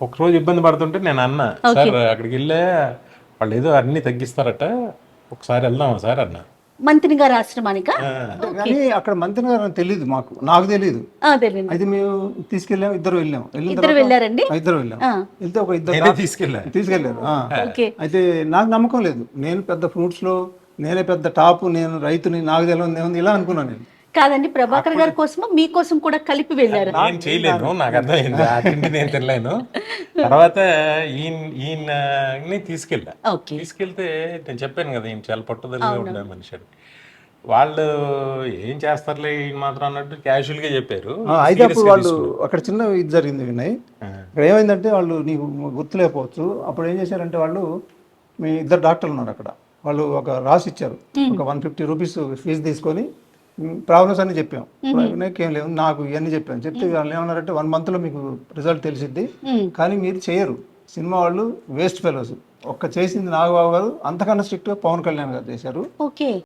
ఒకరోజు ఇబ్బంది పడుతుంటే నేను అన్నా, సార్ అక్కడికి వెళ్ళే వాళ్ళు ఏదో అన్ని తగ్గిస్తారట, ఒకసారి వెళ్దామా సార్ అన్న. మంత్రి గారి ఆశ్రమానికా? కానీ అక్కడ మంత్రి గారు తెలియదు, నాకు తెలియదు. తెలియదు. అయితే మేము తీసుకెళ్ళాం, ఇద్దరు వెళ్ళాం. ఇద్దరు వెళ్ళారండి? ఇద్దరు వెళ్ళాం. వెళ్తే ఒక నేనే ఇద్దరు తీసుకెళ్ళారు. ఓకే. అయితే నాకు నమ్మకం లేదు, నేను పెద్ద ఫ్రూట్స్ లో నేనే పెద్ద టాప్, నేను రైతుని, నాకు తెలియదు ఇలా అనుకున్నాను నేను. కాదండి, ప్రభాకర్ గారి కోసం మీకోసం కూడా కలిపి వెళ్ళారు. నేను చేయలేను, నాకు అర్థమైంది, ఆ తిండి నేను తినలేను. తర్వాత ఈయన్ని తీసుకెళ్ళా. తీసుకెళ్తే నేను చెప్పాను కదా, ఈయన చాలా పట్టుదలగా ఉండే మనిషి అని. వాళ్ళు ఏం చేస్తారులే ఈయన మాత్రం అన్నట్టు క్యాజువల్ గా చెప్పారు. అయితే అప్పుడు వాళ్ళు అక్కడ చిన్న ఇది జరిగింది వినయ్. ఇక్కడ ఏమైందంటే, వాళ్ళు నీకు గుర్తులేకపోవచ్చు, అప్పుడు ఏం చేశారంటే, వాళ్ళు మీ ఇద్దరు డాక్టర్లు ఉన్నారు అక్కడ, వాళ్ళు ఒక రాసి ఇచ్చారు, ఒక 150 రూపీస్ ఫీజు తీసుకొని ప్రాబ్లమ్స్ అన్ని చెప్పాం. ఏం లేవు, నాకు ఇవన్నీ చెప్పాను. చెప్తే వాళ్ళు ఏమన్నారంటే, 1 month లో మీకు రిజల్ట్ తెలిసిద్ది, కానీ మీరు చేయరు, సినిమా వాళ్ళు వేస్ట్ ఫెలోస్. ఒక్క చేసింది నాగబాబు గారు, అంతకన్నా స్ట్రిక్ట్ గా పవన్ కళ్యాణ్ గారు చేశారు.